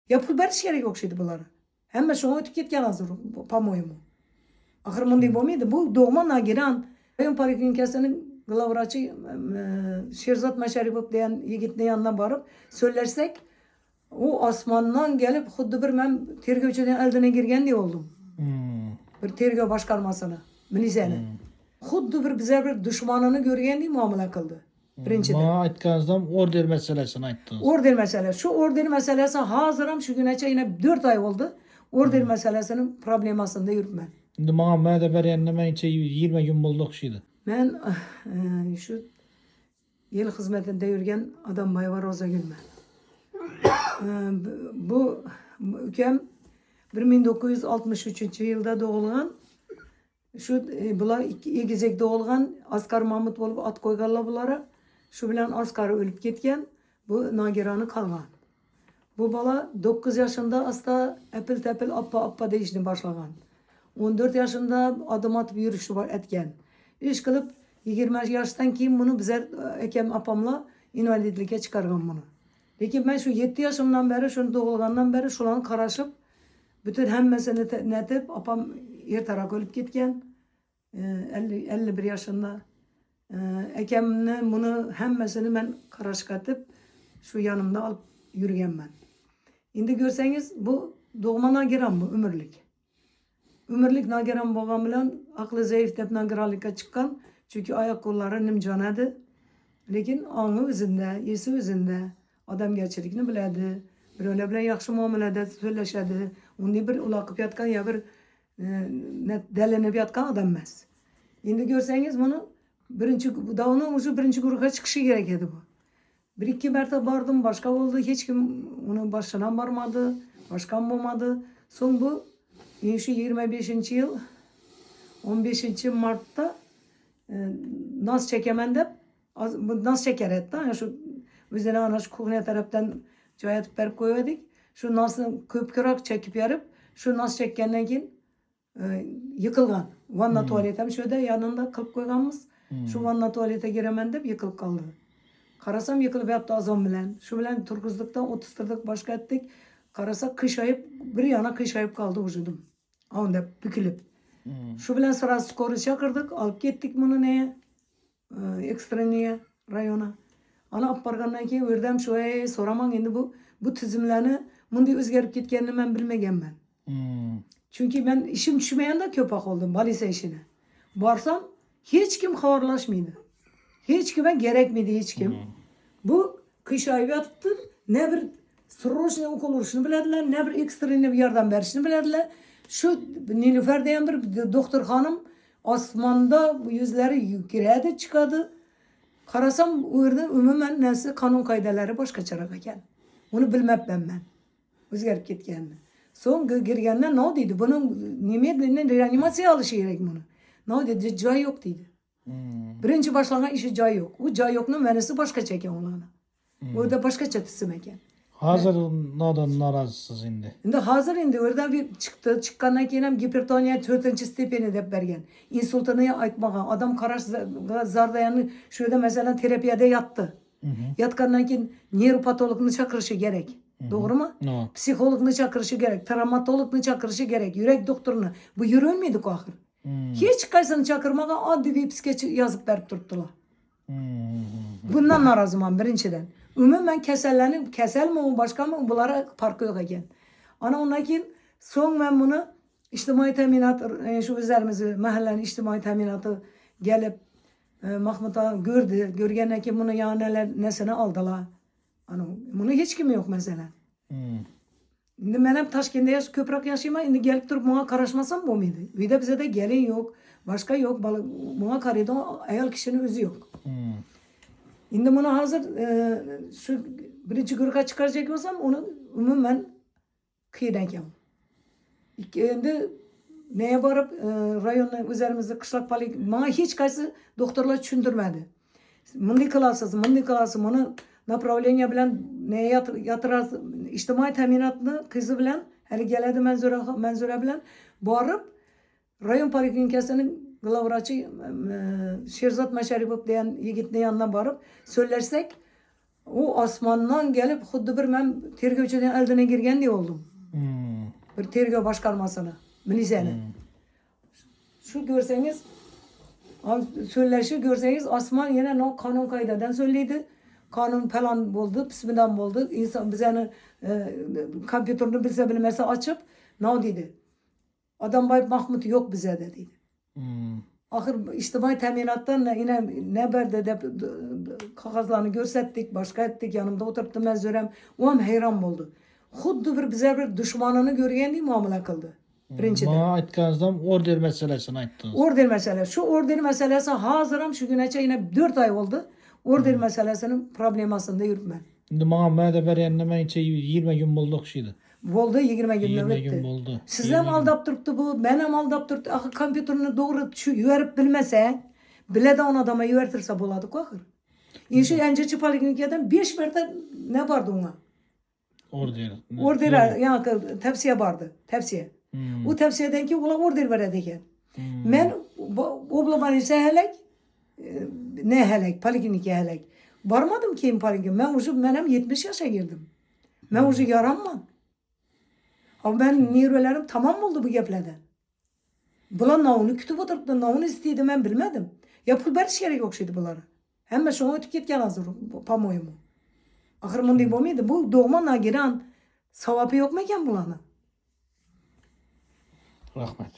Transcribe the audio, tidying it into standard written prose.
Ya pul beriş gerek yok şeydi bunları. Hemen şuna ötüp ketken hazır pamoyumu. Ahır mındı bomiydi. Bu doğma nagiran. Rayon Poliklinikası'nın glavraçı Şerzat Meşeripov diyen yigitinin yanına varıp söylersek o asmandan gelip xuddi bir ben tergovchining eldine girgen diye oldum. Bir tergov boshqarmasini milisiyani. Xuddi bir bize bir düşmanını görgen diye muamele kıldı. Birinchiden. Bana aytganingizdan order meselesini ayttınız. Order meselesi. Şu order meselesi hazıram şu güneçe yine 4 ay oldu. Order meselesinin problemasında yürütmen. Şimdi bana mədə berýände meňçe 20 gün boldy okşydy. Ben şu yıl hizmetinde yürüyen adam var Roza Gülmen. Bu ülkem 1963 yılda doğulgan. Şu bular egizek doğulgan Askar Mahmut bolup at koyganlar bulara. Şu bilen Askar'ı ölüp ketken. Bu Nagiran'ı kalgan. Bu bala 9 yaşında hasta epil tepil appa değişini başlagan. 14 yaşında adım atıp yürüyüşü var etken. İş kılıp 20 yaştan keyin bunu bize ekem apamla invalidlikке çıkargan bunu. Lekin ben şu 7 yaşımdan beri, şunu doğulgandan beri şulan karaşıp bütün hemmesini netip apam ertarak ölüp ketken. 51 yaşında. Ekemne bunu hemmesini ben karaşık atıp şu yanımda alıp yürüyen ben. Şimdi görseniz bu doğma nagiran bu ömürlük. Ömürlük nagiran boğan bilen aklı zayıf dep nagiralıkka çıkan. Çünkü ayak kolları nimcanadı. Lekin anı özünde, yesi özünde. Adam gerçekliğini biledi. Bir öyle bile yaxşı muamelede söyleşedi. Onu bir ulakıp yatkan ya bir delenip yatkan adam emez. Şimdi görseniz bunu dağının ucu birinci gruba çıkışı gerekedi bu. Bir iki mertebe bardım, başka oldu. Hiç kim onun başına varmadı, başkan olmadı. Son bu şu 25. yıl 15. Mart'ta nas çekemen de nas çeker etti. Yani şu üzerine anaş kuhne taraftan cayet per koyuyorduk. Şu nasıl köpkürak çekip yarıp şu nas çekkenden keyin yıkılgan. Vanna tuvaletem şöyle yanında kılıp koyganımız. Şu vanna tuvalete giremen de yıkılıp kaldı. Karasam yıkılıp yaptı azam bilen. Şu bilen turkuzluktan otustırdık başka ettik. Karasa kışayıp bir yana kışayıp kaldı vücudum. Onda bükülüp. Şu bilen sıra skoru çakırdık. Alıp gittik bunu neye? Ekstreniye rayona. Ana apargandan keyin ördem şöyle soraman endi bu tüzümlerini mundi özgerip ketkenini ben bilmegen ben. Çünkü ben işim düşmeyen de köpak oldum balise işine. Varsam hiç kim havarlaşmıydı. Hiç kime gerekmedi hiç kim. Bu kış ayı yattı. Ne bir sırroşne okul uruşunu bilediler, ne bir ekstrene bir yardım verişini bilediler. Şu Nilüfer diyen bir doktor hanım asmanda yüzleri giredi çıkadı. Karasam orada umumen nesi kanun kaydeleri başka çarak eken. Onu bilmem ben. Özgerip ketkenini. Son girgenden ne oldu? Bunun nimetlerinin reanimasyon alışı gerek bunu. Ne oldu? Cay yok dedi. Birinci başlanan işi cay yok. O cay yok'un venesi başka çeken olanı. Orada başka çatısı mekan. Hazır nadan narazısınız indi. Şimdi hazır indi. Orada bir çıktı. Çıkkandan keyin hipertoniya 4. stepeni dep bergen. İnsultunu aytmagan. Adam karaş zardayanı şöyle mesela terapiyada yattı. Yatkandan keyin nöropatologunu çakırışı gerek. Doğru mu? No. Psikologunu çakırışı gerek. Travmatologunu çakırışı gerek. Yürek doktorunu. Bu yürünmeydi o ahır. Hiç kaysını çakırmadan adli bir psikeç yazıp verip durdular. Bundan narazım ben birinciden. Umumen kesel mi başka mı bunlara farkı yok eken. Ana ondan son ben bunu içtimai teminat şu üzerimizi mahallenin içtimai teminatı gelip Mahmut'a gördü. Görgenden ki bunu ya neler nesine aldılar. Ana bunu hiç kim yok mesela. Şimdi benim Taşkent'te köprek yaşayma, şimdi gelip durup bana karışmasam bu muydu? Bir de bize de gelin yok, başka yok, bana karıydı, ayal kişinin özü yok. Şimdi bunu hazır, şu birinci gruba çıkaracak olsam onu umumen kıyıdayken. Şimdi neye varıp rayonun üzerimizde kışlak panik, bana hiç kaysı doktorlar düşündürmedi. Mındi klasız, bunu направление bilen neye yatırası, içtimai teminatını kızı bilen, hele geledi menzure bilen, varıp rayon poliklinikasının glavraçı Şerzat Meşeripov diyen yigitinin yanına varıp söylersek O asmandan gelip xuddi bir ben tergovchining eldine girgandek oldum. Bir tergov boshqarmasini, militsiyani. Şu görseniz, söyleşi görseniz asman yine no kanun kaydadan söyledi. Kanun falan buldu, bismillah buldu. İnsan bize kompüterini bize bilmese açıp ne dedi? Adam Bayıp Mahmut yok bize dedi. Ahır içtimai teminattan yine ne berde de kağızlarını görsettik, başka ettik, yanımda oturttum mezörem. O hem hayran oldu. Xuddi bir bize bir düşmanını görgendek muamele kıldı. Birinciden. Bana aytganızdan order meselesini ayttınız. Order meselesi. Şu order meselesi hazıram şu güneçe yine 4 ay oldu. Order meselesinin problemasında yürütme. Şimdi bana mədə bərənnəməyinçə 20 gün boldu oxşuydu. Oldu 20 gün 20 nöbetти. gün boldu. Sizden aldap durdu bu, benim aldap durdu. Akı kompüterini doğru şu yüverip bilmese, bile de on adama yüvertirse buladık akır. İnşi Enceci Poliklinika'dan 5 merte ne vardı ona? Order. Order yani tepsiye vardı, tepsiye. O tepsiyeden ki ula order veredikken. Ben oblamanı helek, ne helek, poliklinika helek. Varmadım ki poliklinika. Ben hem 70 yaşa girdim. Ben ucu yaranmam. Ama ben nirelerim tamam oldu bu geplerden. Bular navını kütüp oturdu, navını isteydi ben bilmedim. Ya pul beriş gerek yok şeydi bunlara. Hem şuna ötüp ketken hazır pamoyumu. Ahır bunday bo'lmaydi. Bu doğma nagiran savabı yok mu eken bulana? Rahmet.